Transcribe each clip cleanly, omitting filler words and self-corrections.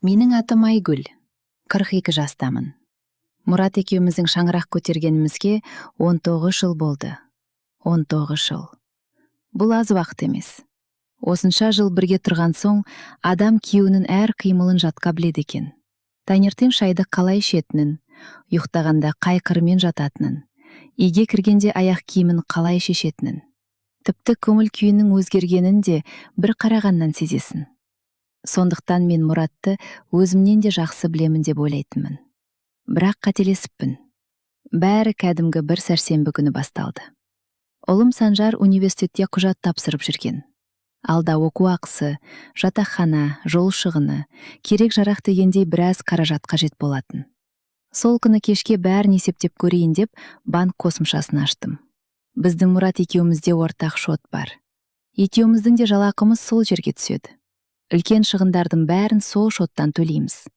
Менің атым Айгүл, 42 жастамын. Мұрат екеуміздің шаңырақ көтергенімізге 19 жыл болды. 19 жыл. Бұл аз уақыт емес. Осынша жыл бірге тұрған соң, адам күйеуінің әр қимылын жатқа біледі екен. Таңертең шайды қалай ішетінін, ұйықтағанда қай қырымен жататынын, үйге кіргенде аяқ киімін қалай шешетінін. Тіпті көңіл күйінің өзгергенін де бір қарағаннан сезесің. Сондықтан мен Мұратты өзімнен де жақсы білемін деп ойлайтынмын. Бірақ қателесіппін. Бәрі кәдімгі бір сәрсенбі күні басталды. Ұлым Санжар университетте құжат тапсырып жүрген. Алда оқу ақысы, жатақхана, жол шығыны, керек жарақ дегендей біраз қаражат қажет болатын. Сол күні кешке бәрін есептеп көрейін деп банк қосымшасын аштым. Біздің Мұрат екеумізде ортақ шот бар. Екеуміздің де жалақымыз сол жерге түседі. Үлкен шығындардың бәрін сол шоттан төлейміз.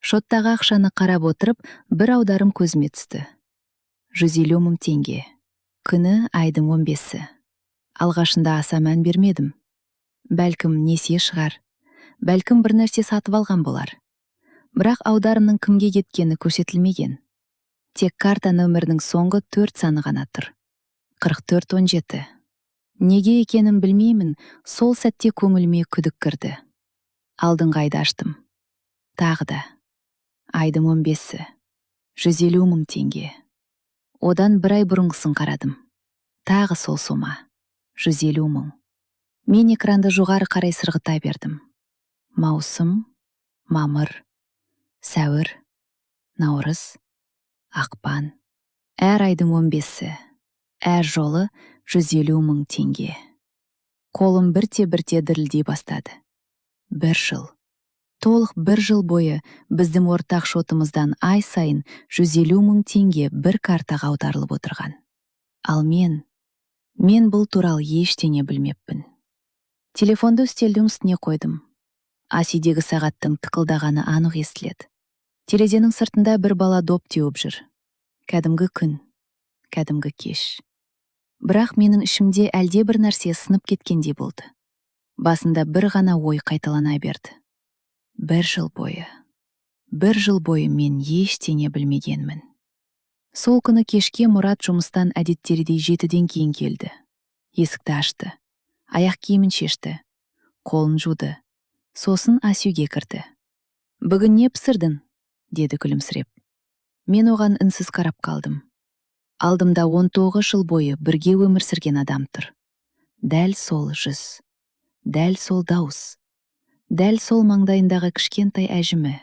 Шоттағы ақшаны қарап отырып, бір аударым көзіме түсті. 150 мың теңге. Күні айдың 15-і. Алғашында аса мән бермедім. Бәлкім несие шығар. Бәлкім бір нәрсе сатып алған болар. Бірақ аударымның кімге кеткені көрсетілмеген. Тек карта нөмірінің соңғы 4 саны ғана тұр. 4417. Неге екенін білмеймін, сол сәтте көңіліме күдік кірді. Алдыңғы айды аштым. Тағы да. Айдың 15-і. 150 мың теңге. Одан бір ай бұрынғысын қарадым. Тағы сол сома. 150 мың. Мен экранды жоғары қарай сырғыта бердім. Маусым, мамыр, сәуір, наурыз, ақпан. Әр айдың 15-і. Әр жолы 150 мың теңге. Қолым бірте-бірте дірілдей бастады. 1 жыл. Толық 1 жыл бойы біздің ортақ шотымыздан ай сайын 150 мың теңге бір картаға аударылып отырған. Ал мен бұл туралы ештеңе білмеппін. Телефонды үстелдің үстіне қойдым. Асүйдегі сағаттың тықылдағаны анық естіледі. Терезенің сыртында бір бала доп теуіп жүр. Кәдімгі күн, кәдімгі кеш. Бірақ менің ішімде әлде бір нәрсе сынып кеткендей болды. Басында бір ғана ой қайталана берді. 1 жыл бойы мен ештеңе білмегенмін. Сол күні кешке Мұрат жұмыстан әдеттегідей 7-ден кейін келді. Есікті ашты. Аяқ киімін шешті. Қолын жуды. Сосын асүйге кірді. «Бүгін не пісірдің?» деді күлімсіреп. Мен оған үнсіз қарап қалдым. Алдымда 19 жыл бойы бірге өмір сүрген адам тұр. Дәл сол жүз. Дәл сол дауыс. Дәл сол маңдайындағы кішкентай әжімі.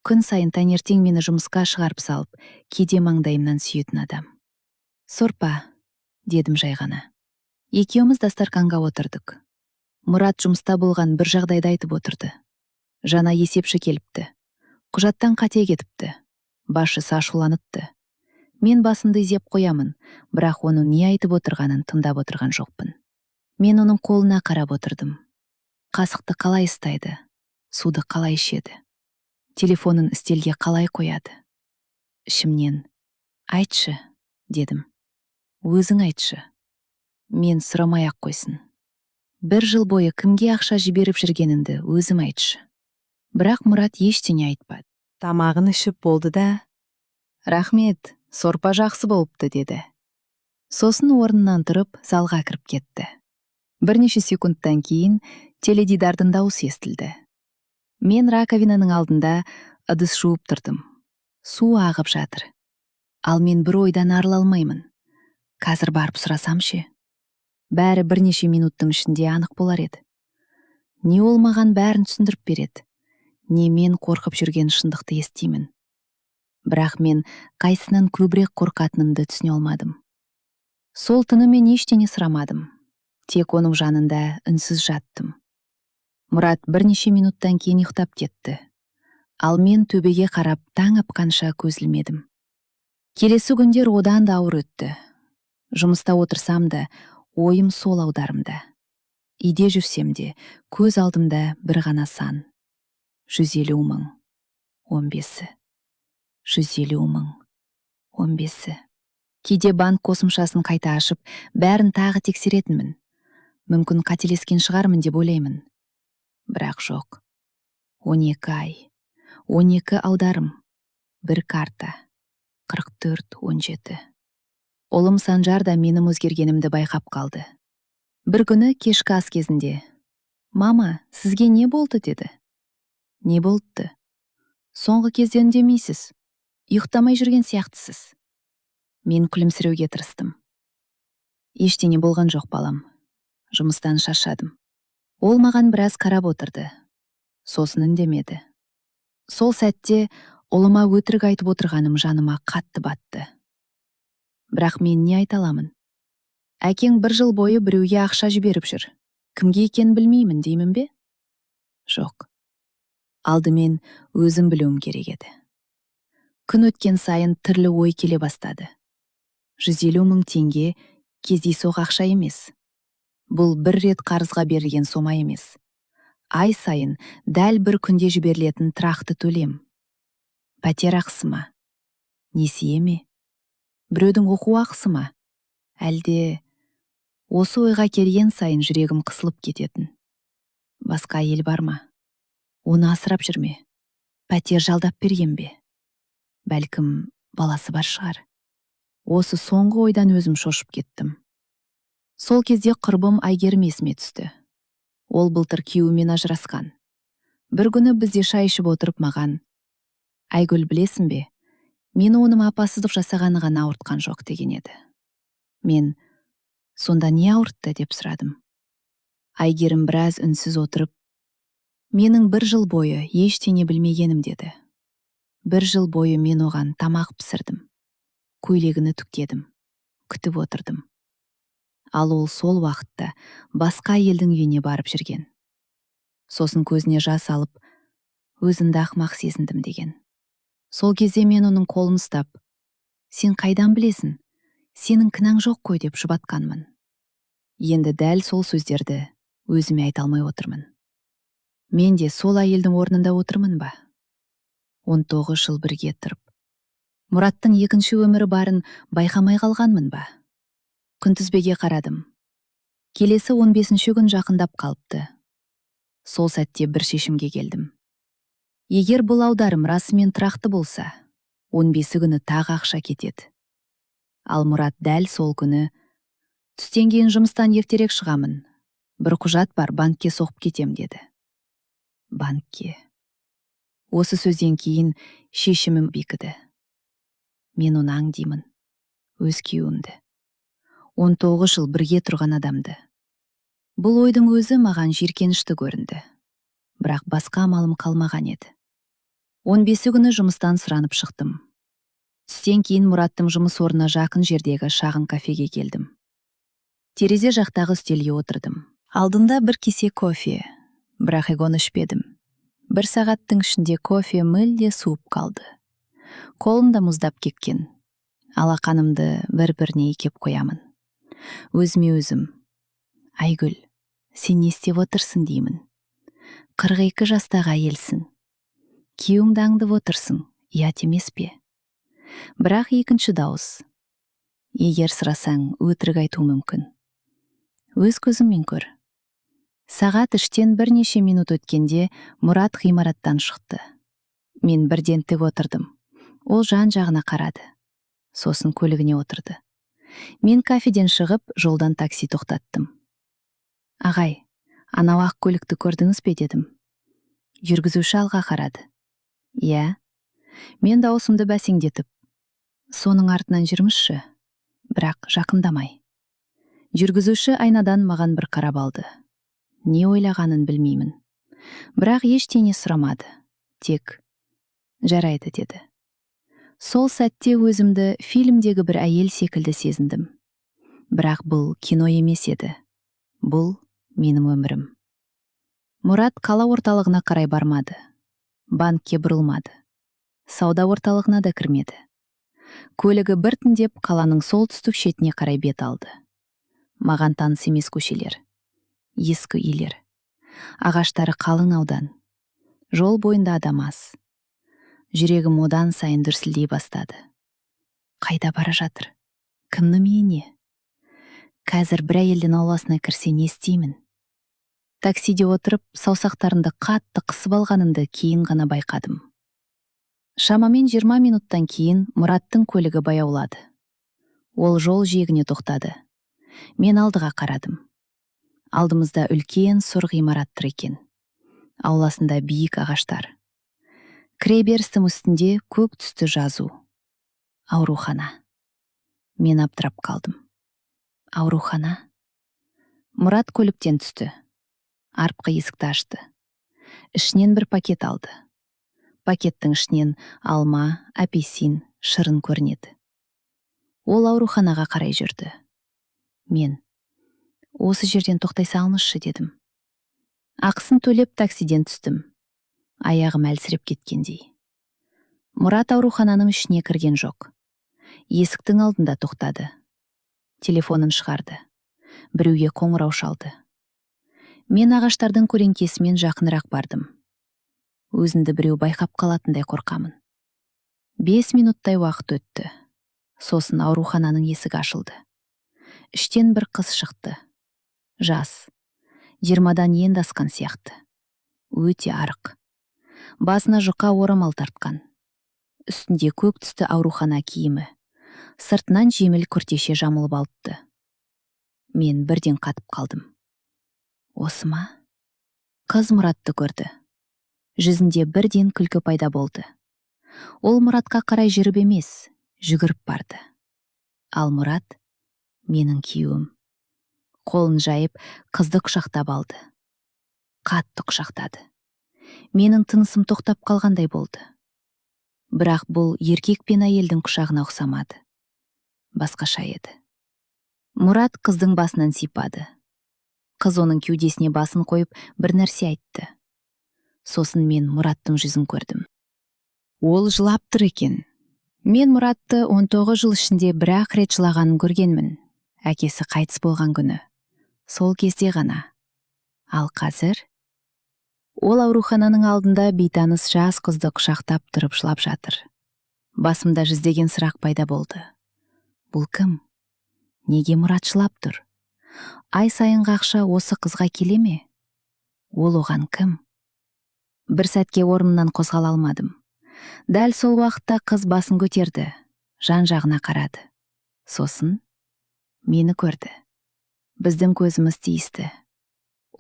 Күн сайын таңертең мені жұмысқа шығарып салып, кейде маңдайымнан сүйетін адам. «Сорпа», дедім жай ғана. Екеуміз дастарханға отырдық. Мұрат жұмыста болған бір жағдайды айтып отырды. Жаңа есепші келіпті. Құжаттан қате кетіпті. Басшысы ашуланыпты. Мен басымды изеп қоямын, бірақ оның не айтып отырғанын тыңдап отырған жоқпын. Мен оның қолына қарап отырдым. Қасықты қалай ұстайды, суды қалай ішеді, телефонын үстелге қалай қояды. Ішімнен, «Айтшы», дедім. «Өзің айтшы». Мен сұрамай-ақ қойсын. 1 жыл бойы кімге ақша жіберіп жүргеніңді өзім айтшы. Бірақ Мұрат ештеңе айтпады. Тамағын ішіп болды да, «Рахмет, сорпа жақсы болыпты», деді. Сосын орнынан тұрып, залға кіріп кетті. Бірнеше секундтан кейін теледидардың дауысы естілді. Мен раковинаның алдында ыдыс жуып тұрдым. Су ағып жатыр. Ал мен бір ойдан арыла алмаймын. Қазір барып сұрасам ше? Бәрі бірнеше минуттың ішінде анық болар еді. Не ол маған бәрін түсіндіріп береді, не мен қорқып жүрген шындықты естимін. Бірақ мен қайсынан көбірек қорқатынымды түсіне алмадым. Сол түні мен ештеңе сұрамадым. Тек оның жанында үнсіз жаттым. Мұрат бірнеше минуттан кейін ұйықтап кетті. Ал мен төбеге қарап таң атқанша көз ілмедім. Келесі күндер одан да ауыр өтті. Жұмыста отырсам да, ойым сол аударымда. Үйде жүрсем де, көз алдымда бір ғана сан. 150 мың. 15-і. 150 мың. 15-і. Кейде банк қосымшасын қайта ашып, бәрін тағы тексеретінмін. Мүмкін қателескен шығармын деп ойлаймын. Бірақ жоқ. 12 ай, 12 аударым, 1 карта, 44-17. Ұлым Санжар да менің өзгергенімді байқап қалды. Бір күні кешкі ас кезінде: «Мама, сізге не болды?» деді. «Не болдты? Соңғы кезде үндемейсіз. Ұйықтамай жүрген сияқтысыз». Мен күлімсіреуге тырыстым. «Ештеңе болған жоқ, балам. Жұмыстан шаршадым». Ол маған біраз қарап отырды. Сосын үндемеді. Сол сәтте ұлыма өтірік айтып отырғаным жаныма қатты батты. Бірақ мен не айта аламын? Әкең 1 жыл бойы біреуге ақша жіберіп жүр. Кімге екенін білмеймін деймін бе? Жоқ. Алдымен өзім білуім керек еді. Күн өткен сайын түрлі ой келе бастады. 150 мың теңге кездейсоқ ақша емес. Бұл 1 рет қарызға берілген сома емес. Ай сайын дәл 1 күнде жіберілетін тұрақты төлем. Пәтер ақысы ма? Несие ме? Біреудің оқу ақысы ма? Әлде осы ойға келген сайын жүрегім қысылып кететін. Басқа әйел бар ма? Оны асырап жүрме? Пәтер жалдап берген бе? Бәлкім баласы бар шығар. Осы соңғы ойдан өзім шошып кеттім. Сол кезде құрбым Айгерім есіме түсті. Ол былтыр күйеуімен ажырасқан. Бір күні бізде шай ішіп отырып маған: «Айгүл, білесің бе, мені оның апасыздық жасағаны ғана ауыртқан жоқ» деген еді. Мен: «Сонда не ауыртты?» деп сұрадым. Айгерім біраз үнсіз отырып: «Менің 1 жыл бойы ештеңе білмегенім» деді. 1 жыл бойы мен оған тамақ пісірдім, көйлегіні түктедім, күтіп отырдым. Ал ол сол уақытта басқа елдің үйіне барып жүрген. Сосын көзіне жас алып, өзімді ақымақ сезіндім деген. Сол кезде мен оның қолын ұстап: «Сен қайдан білесің? Сенің кінәң жоқ қой» деп жұбатқанмын. Енді дәл сол сөздерді өзіме айта алмай отырмын. Мен де сол әйелдің орнында отырмын ба? 19 жыл бірге тұрып, Мұраттың екінші өмірі барын байқамай қалғанмын ба? Күнтізбеге қарадым. Келесі 15-ші күн жақындап қалыпты. Сол сәтте бір шешімге келдім. Егер бұл аударым расымен тұрақты болса, 15 күні тағы ақша кетеді. Ал Мұрат дәл сол күні: «Түстен кейін жұмыстан ертерек шығамын. Бір құжат бар, банкке соғып кетем» деді. Банкке. Осы сөзден кейін шешімім бекіді. Мен оны аңдимын. Өз күйеуімді. 19 жыл бірге тұрған адамды. Бұл ойдың өзі маған жиіркенішті көрінді. Бірақ басқа амалым қалмаған еді. 15 күні жұмыстан сұранып шықтым. Түстен кейін Мұраттың жұмыс орнына жақын жердегі шағын кафеге келдім. Терезе жақтағы үстелге отырдым. Алдында бір кесе кофе, бірақ оны ішпедім. 1 сағаттың ішінде кофе мүлде суып қалды. Қолым да мұздап кеткен. Алақанымды бір-біріне иіскеп қоямын. Өзіме өзім: «Айгүл, сен не істеп отырсың?» деймін. 42 жастағы әйелсің. Күйеуіңді аңдып отырсың, ұят емес пе? Бірақ екінші дауыс: «Егер сұрасаң, өтірік айту мүмкін. Өз көзіңмен көр». Сағат 3-тен бірнеше минут өткенде Мұрат ғимараттан шықты. Мен бірден тік отырдым. Ол жан-жағына қарады. Сосын көлігіне отырды. Мен кафеден шығып, жолдан такси тоқтаттым. «Ағай, анау ақ көлікті көрдіңіз бе?» дедім. Жүргізуші алға қарады. «Иә». Мен дауысымды бәсеңдетіп: «Соның артынан жүрмізші, бірақ жақындамай». Жүргізуші айнадан маған бір қарап алды. Не ойлағанын білмеймін. Бірақ ештеңе сұрамады. Тек «Жарайды» деді. Сол сәтте өзімді фильмдегі бір әйел секілді сезіндім. Бірақ бұл кино емес еді. Бұл менің өмірім. Мұрат қала орталығына қарай бармады. Банкке бұрылмады. Сауда орталығына да кірмеді. Көлігі біртіндеп қаланың солтүстік шетіне қарай бет алды. Маған таныс емес көшелер. Ескі үйлер. Ағаштары қалың аудан. Жол бойында адам аз. Жүрегім одан сайын дүрсілдей бастады. Қайда бара жатыр? Кімнің үйіне? Қазір бір әйелдің ауласына кірсе не істеймін? Таксиде отырып, саусақтарымды қатты қысып алғанымды кейін ғана байқадым. Шамамен 20 минуттан кейін Мұраттың көлігі баяулады. Ол жол жиегіне тоқтады. Мен алдыға қарадым. Алдымызда үлкен сұр ғимарат тұр екен. Ауласында биік ағаштар. Кіреберістің үстінде көк түсті жазу. Аурухана. Мен аптырап қалдым. Аурухана. Мұрат көліктен түсті. Артқы есікті ашты. Ішінен бір пакет алды. Пакеттің ішінен алма, апельсин, шырын көрінеді. Ол ауруханаға қарай жүрді. Мен: осы жерден тоқтай салыңызшы дедім. Ақысын төлеп таксиден түстім. Аяғым әлсіреп кеткендей. Мұрат аурухананың ішіне кірген жоқ. Есіктің алдында тоқтады. Телефонын шығарды. Біреуге қоңырау шалды. Мен ағаштардың көлеңкесімен жақынырақ бардым. Өзімді біреу байқап қалатындай қорқамын. 5 минуттай уақыт өтті. Сосын аурухананың есігі ашылды. Іштен бір қыз шықты. Жас. 20-дан енді асқан сияқты. Өте арық. Басына жұқа орамал тартқан. Үстінде көк түсті аурухана киімі. Сыртынан жеңіл күртеше жамылып алыпты. Мен бірден қатып қалдым. Осы ма? Қыз Мұратты көрді. Жүзінде бірден күлкі пайда болды. Ол Мұратқа қарай жүріп емес, жүгіріп барды. Ал Мұрат менің күйеуім. Қолын жайып, қызды құшақтап алды. Қатты құшақтады. Менің тынысым тоқтап қалғандай болды. Бірақ бұл еркек пен әйелдің құшағына ұқсамады. Басқаша еді. Мұрат қыздың басынан сипады. Қыз оның кеудесіне басын қойып бір нәрсе айтты. Сосын мен Мұраттың жүзін көрдім. Ол жылап тұр екен. Мен Мұратты 19 жыл ішінде бір-ақ рет жылағанын көргенмін. Әкесі қайтыс болған күні. Сол кезде ғана. Ал қазір ол аурухананың алдында бейтаныс жас қызды құшақтап тұрып жылап жатыр. Басымда жүздеген сұрақ пайда болды. Бұл кім? Неге Мұрат жылап тұр? Ай сайынғы ақша осы қызға келе ме? Ол оған кім? Бір сәтке орнымнан қозғала алмадым. Дәл сол уақытта қыз басын көтерді, жан-жағына қарады. Сосын мені көрді. Біздің көзіміз тиісті.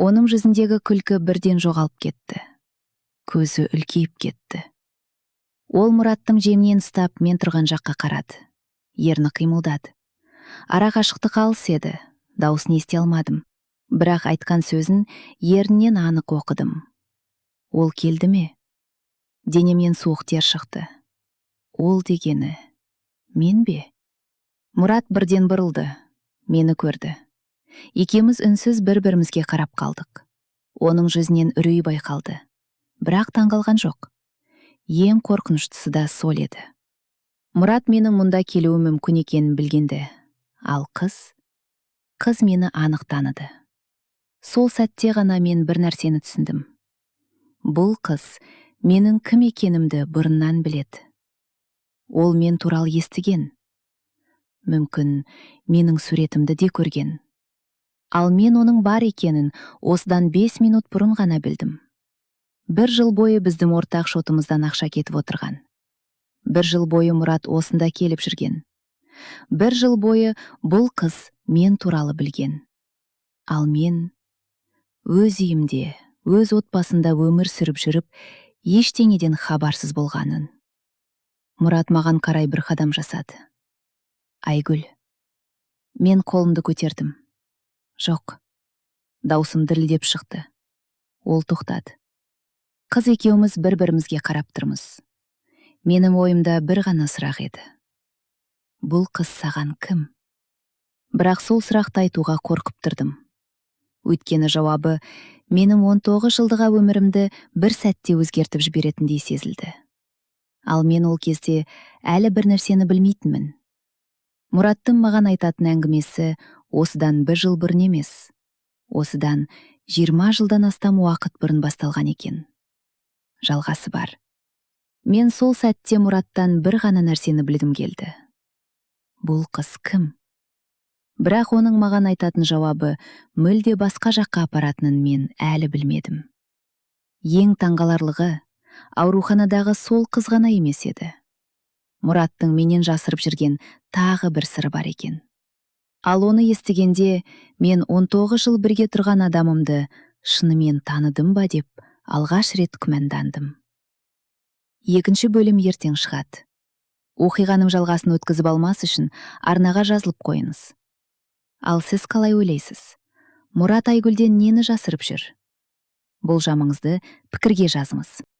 Оның жүзіндегі күлкі бірден жоғалып кетті. Көзі үлкейіп кетті. Ол Мұраттың жеңінен ұстап мен тұрған жаққа қарады. Ерні қимылдады. Ара қашықтық алыс еді, дауысын ести алмадым. Бірақ айтқан сөзін ерінен анық оқыдым. Ол келді ме? Денемнен суық тер шықты. Ол дегені мен бе? Мұрат бірден бұрылды. Мені көрді. Екеуміз үнсіз бір-бірімізге қарап қалдық. Оның жүзінен үрей байқалды. Бірақ таңғалған жоқ. Ең қорқыныштысы да сол еді. Мұрат менің мұнда келуім мүмкін екенін білгенді. Ал қыз мені анық таныды. Сол сәтте ғана мен бір нәрсені түсіндім. Бұл қыз менің кім екенімді бұрыннан біледі. Ол мен туралы естіген. Мүмкін менің суретімді де көрген. Ал мен оның бар екенін осыдан 5 минут бұрын ғана білдім. 1 жыл бойы біздің ортақ шотымыздан ақша кетіп отырған. 1 жыл бойы Мұрат осында келіп жүрген. 1 жыл бойы бұл қыз мен туралы білген. Ал мен өз үйімде, өз отбасында өмір сүріп жүріп, ештеңеден хабарсыз болғанын. Мұрат маған қарай бір қадам жасады. Айгүл. Мен қолымды көтердім. Жоқ. Даусым дірілдеп шықты. Ол тоқтады. Қыз екеуміз бір-бірімізге қарап тұрмыз. Менің ойымда бір ғана сұрақ еді. Бұл қыз саған кім? Бірақ сол сұрақты айтуға қорқып тұрдым. Өйткені жауабы менің 19 жылдығы өмірімді бір сәтте өзгертіп жіберетіндей сезілді. Ал мен ол кезде әлі бір нәрсені білмейтінмін. Мұраттың маған айтатын әңгімесі осыдан 1 жыл бұрын емес. Осыдан 20 жылдан астам уақыт бұрын басталған екен. Жалғасы бар. Мен сол сәтте Мұраттан бір ғана нәрсені білгім келді. Бұл қыз кім? Бірақ оның маған айтатын жауабы мүлде басқа жаққа апаратынын мен әлі білмедім. Ең таңғаларлығы, ауруханадағы сол қыз ғана емес еді. Мұраттың менен жасырып жүрген тағы бір сыры бар екен. Ал оны естігенде мен 19 жыл бірге тұрған адамымды шынымен таныдым ба деп алғаш рет күмәндандым. Екінші бөлім ертең шығады. Оқиғаның жалғасын өткізіп алмас үшін арнаға жазылып қойыңыз. Ал сіз қалай ойлайсыз? Мұрат Айгүлден нені жасырып жүр? Болжамыңызды пікірге жазыңыз.